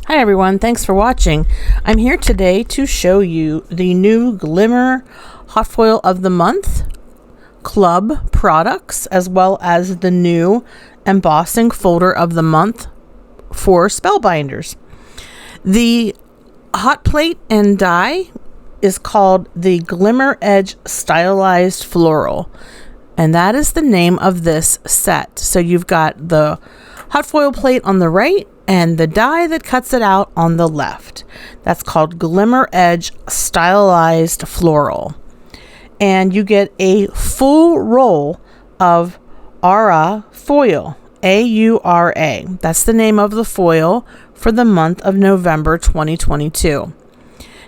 Hi everyone, thanks for watching. I'm here today to show you the new Glimmer Hot Foil of the Month Club products, as well as the new Embossing Folder of the Month for Spellbinders. The hot plate and die is called the Glimmer Edge Stylized Floral, and that is the name of this set. So you've got the hot foil plate on the right and the die that cuts it out on the left. That's called Glimmer Edge Stylized Floral. And you get a full roll of Aura foil, A-U-R-A. That's the name of the foil for the month of November 2022.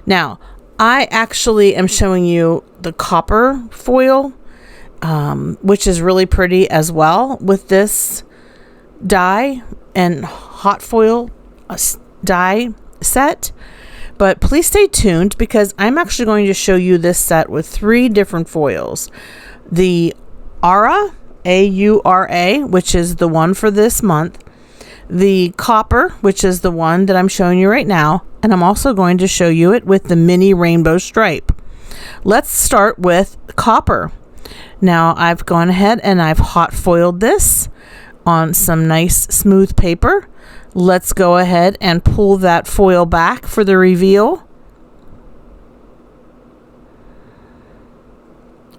Now, I actually am showing you the copper foil, which is really pretty as well with this die and hot foil die set. But please stay tuned because I'm actually going to show you this set with 3 different foils. The Aura, A-U-R-A, which is the one for this month. The copper, which is the one that I'm showing you right now. And I'm also going to show you it with the mini rainbow stripe. Let's start with copper. Now I've gone ahead and I've hot foiled this on some nice smooth paper. Let's go ahead and pull that foil back for the reveal.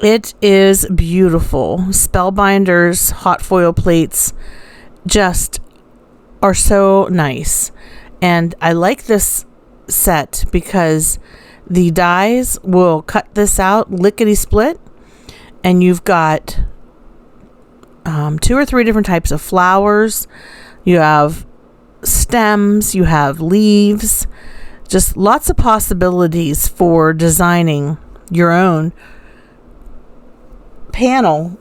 It is beautiful. Spellbinders hot foil plates just are so nice. And I like this set because the dies will cut this out lickety split, and you've got 2 or 3 different types of flowers. You have stems, you have leaves, just lots of possibilities for designing your own panel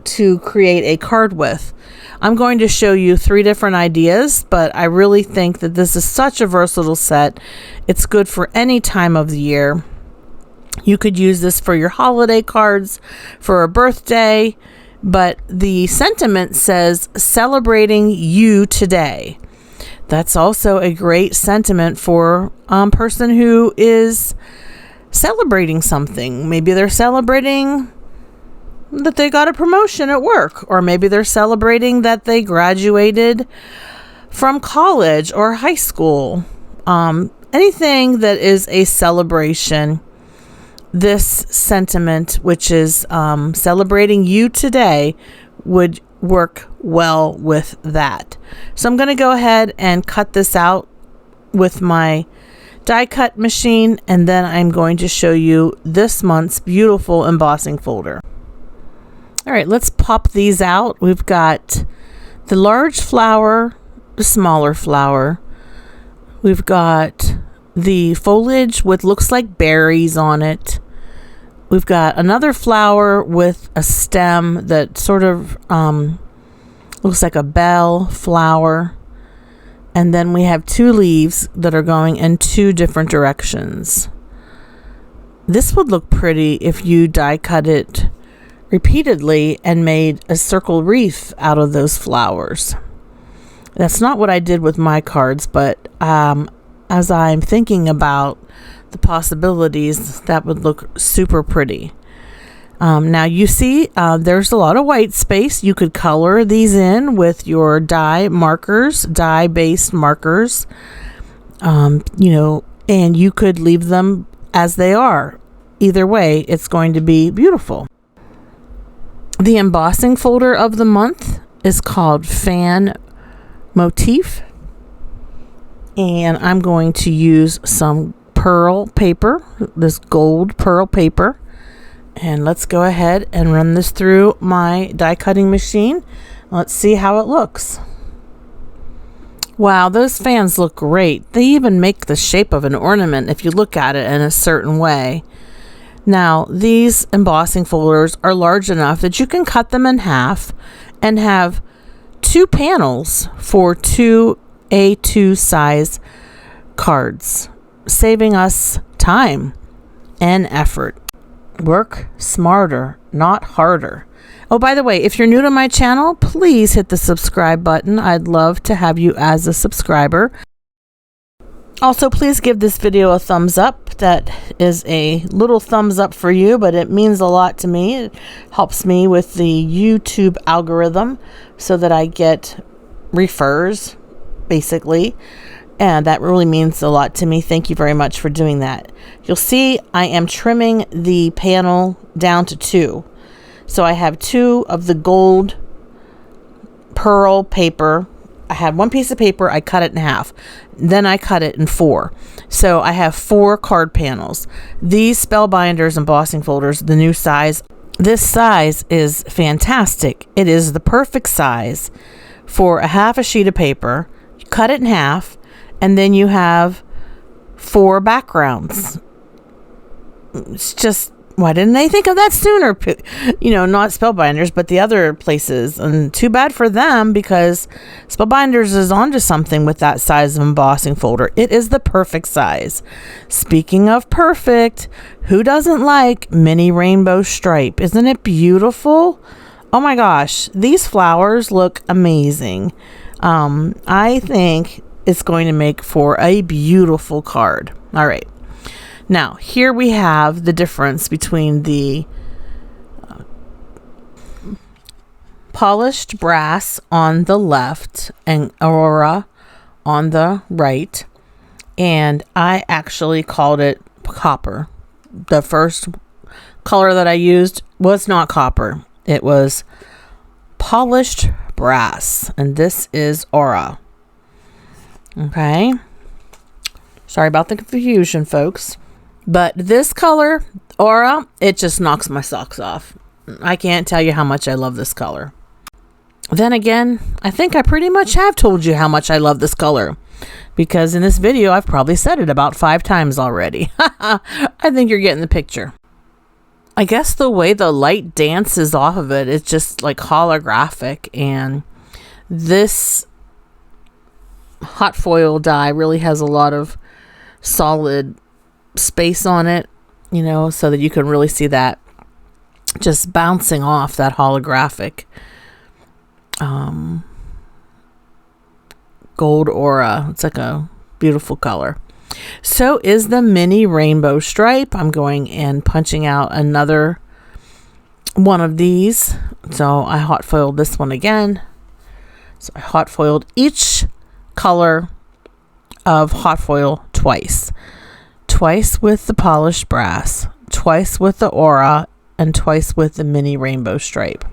to create a card with. I'm going to show you 3 different ideas, but I really think that this is such a versatile set. It's good for any time of the year. You could use this for your holiday cards, for a birthday, but the sentiment says celebrating you today. That's also a great sentiment for a person who is celebrating something. Maybe they're celebrating that they got a promotion at work, or maybe they're celebrating that they graduated from college or high school. Anything that is a celebration. This sentiment, which is celebrating you today, would work well with that. So I'm going to go ahead and cut this out with my die cut machine, and then I'm going to show you this month's beautiful embossing folder. All right, let's pop these out. We've got the large flower, the smaller flower. We've got the foliage with looks like berries on it. We've got another flower with a stem that sort of looks like a bell flower. And then we have 2 leaves that are going in 2 different directions. This would look pretty if you die cut it repeatedly and made a circle wreath out of those flowers. That's not what I did with my cards, but as I'm thinking about the possibilities, that would look super pretty. Now you see there's a lot of white space. You could color these in with your die markers, die based markers, and you could leave them as they are. Either way, it's going to be beautiful. The embossing folder of the month is called Fan Motif, and I'm going to use some pearl paper, this gold pearl paper, and let's go ahead and run this through my die cutting machine. Let's see how it looks. Wow, those fans look great. They even make the shape of an ornament if you look at it in a certain way. Now, these embossing folders are large enough that you can cut them in half and have 2 panels for 2 A2 size cards, saving us time and effort. Work smarter, not harder. Oh, by the way, if you're new to my channel, please hit the subscribe button. I'd love to have you as a subscriber. Also, please give this video a thumbs up. That is a little thumbs up for you, but it means a lot to me. It helps me with the YouTube algorithm so that I get refers, basically. And that really means a lot to me. Thank you very much for doing that. You'll see I am trimming the panel down to 2. So I have 2 of the gold pearl paper. I had 1 piece of paper, I cut it in half. Then I cut it in 4. So I have 4 card panels. These Spellbinders embossing folders, the new size. This size is fantastic. It is the perfect size for a half a sheet of paper. You cut it in half, and then you have 4 backgrounds. It's just, why didn't they think of that sooner? You know, not Spellbinders, but the other places. And too bad for them, because Spellbinders is onto something with that size of embossing folder. It is the perfect size. Speaking of perfect, who doesn't like mini rainbow stripe? Isn't it beautiful? Oh my gosh, these flowers look amazing. I think it's going to make for a beautiful card. All right. Now, here we have the difference between the polished brass on the left and Aurora on the right. And I actually called it copper. The first color that I used was not copper. It was polished brass. And this is Aura. Okay. Sorry about the confusion, folks. But this color, Aura, it just knocks my socks off. I can't tell you how much I love this color. Then again, I think I pretty much have told you how much I love this color, because in this video, I've probably said it about 5 times already. I think you're getting the picture. I guess the way the light dances off of it, it's just like holographic. And this hot foil die really has a lot of solid space on it, you know, so that you can really see that just bouncing off that holographic gold aura. It's like a beautiful color. So is the mini rainbow stripe. I'm going and punching out another one of these. So I hot foiled this one again. So I hot foiled each color of hot foil twice. Twice with the polished brass, twice with the aura, and twice with the mini rainbow stripe.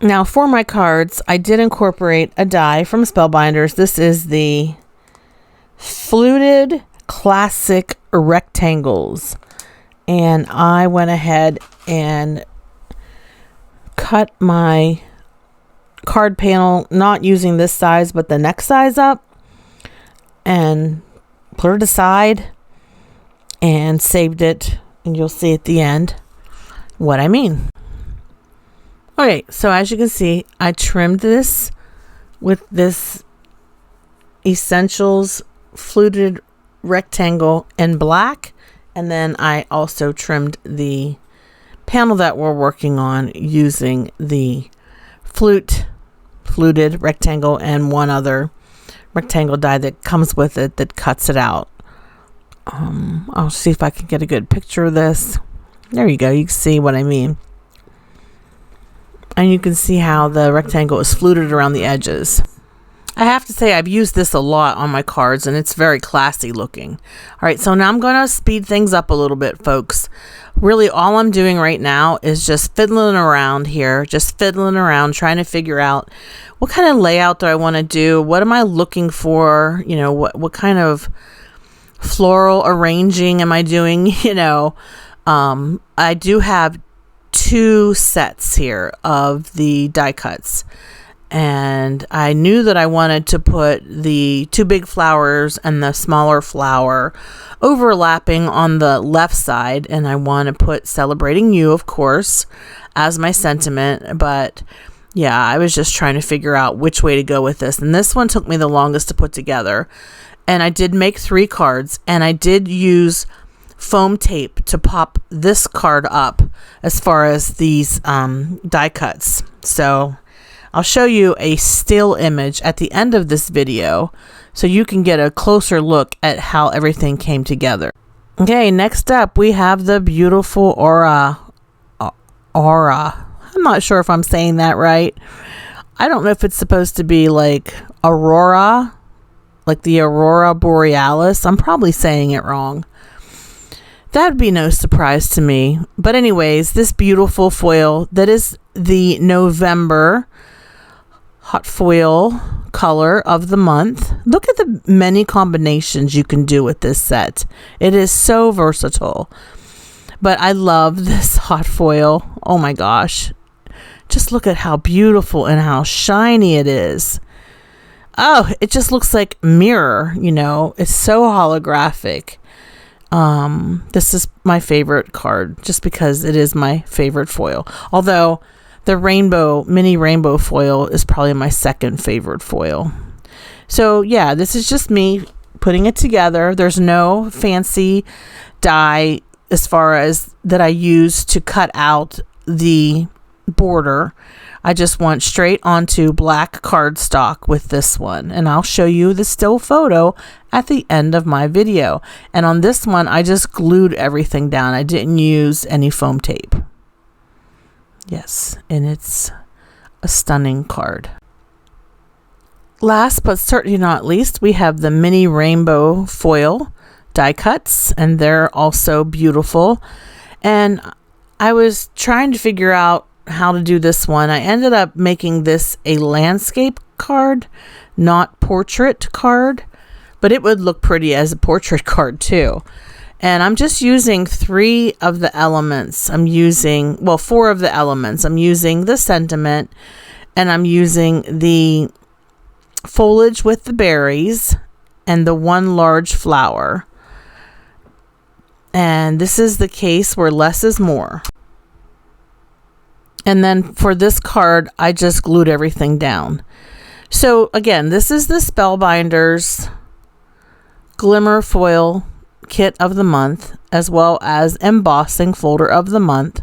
Now for my cards, I did incorporate a die from Spellbinders. This is the fluted classic rectangles. And I went ahead and cut my card panel, not using this size, but the next size up, and put it aside and saved it, and you'll see at the end what I mean. Okay, so as you can see, I trimmed this with this Essentials fluted rectangle in black, and then I also trimmed the panel that we're working on using the fluted rectangle and one other rectangle die that comes with it that cuts it out. I'll see if I can get a good picture of this. There you go. You can see what I mean. And you can see how the rectangle is fluted around the edges. I have to say I've used this a lot on my cards, and it's very classy looking. All right, so now I'm going to speed things up a little bit, folks. Really, all I'm doing right now is just fiddling around here, trying to figure out what kind of layout do I want to do? What am I looking for? You know, what kind of floral arranging am I doing? You know, I do have 2 sets here of the die cuts, and I knew that I wanted to put the 2 big flowers and the smaller flower overlapping on the left side, and I want to put Celebrating You, of course, as my sentiment. But yeah, I was just trying to figure out which way to go with this, and this one took me the longest to put together. And I did make 3 cards, and I did use foam tape to pop this card up as far as these die cuts. So I'll show you a still image at the end of this video so you can get a closer look at how everything came together. Okay, next up we have the beautiful Aura. I'm not sure if I'm saying that right. I don't know if it's supposed to be like Aurora, like the Aurora Borealis. I'm probably saying it wrong. That'd be no surprise to me. But anyways, this beautiful foil, that is the November hot foil color of the month. Look at the many combinations you can do with this set. It is so versatile. But I love this hot foil. Oh my gosh. Just look at how beautiful and how shiny it is. Oh, it just looks like mirror, you know. It's so holographic. This is my favorite card just because it is my favorite foil. Although the mini rainbow foil is probably my second favorite foil. So yeah, this is just me putting it together. There's no fancy die as far as that I use to cut out the border. I just went straight onto black cardstock with this one, and I'll show you the still photo at the end of my video. And on this one, I just glued everything down. I didn't use any foam tape. Yes, and it's a stunning card. Last but certainly not least, we have the mini rainbow foil die cuts, and they're also beautiful. And I was trying to figure out how to do this one. I ended up making this a landscape card, not portrait card, but it would look pretty as a portrait card too. And I'm just using 3 of the elements. I'm using, well, 4 of the elements. I'm using the sentiment, and I'm using the foliage with the berries and the one large flower. And this is the case where less is more. And then for this card, I just glued everything down. So again, this is the Spellbinders Glimmer Foil Kit of the Month, as well as Embossing Folder of the Month.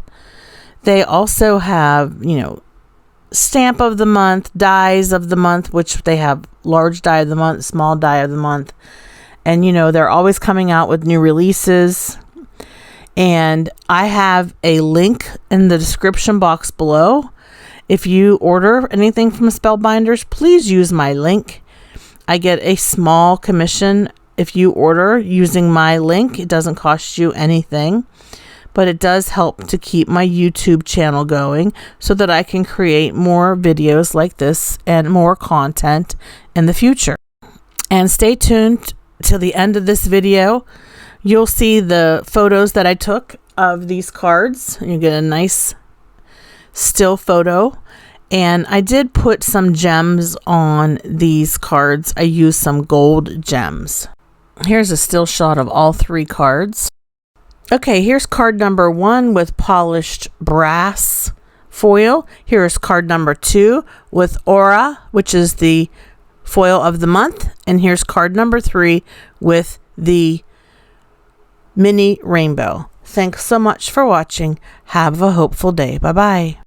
They also have, you know, Stamp of the Month, Dies of the Month, which they have large die of the month, small die of the month. And, you know, they're always coming out with new releases. And I have a link in the description box below. If you order anything from Spellbinders, please use my link. I get a small commission if you order using my link. It doesn't cost you anything, but it does help to keep my YouTube channel going so that I can create more videos like this and more content in the future. And stay tuned till the end of this video. You'll see the photos that I took of these cards. You get a nice still photo. And I did put some gems on these cards. I used some gold gems. Here's a still shot of all 3 cards. Okay, here's card number 1 with polished brass foil. Here's card number 2 with Aura, which is the foil of the month. And here's card number 3 with the mini rainbow. Thanks so much for watching. Have a hopeful day. Bye-bye.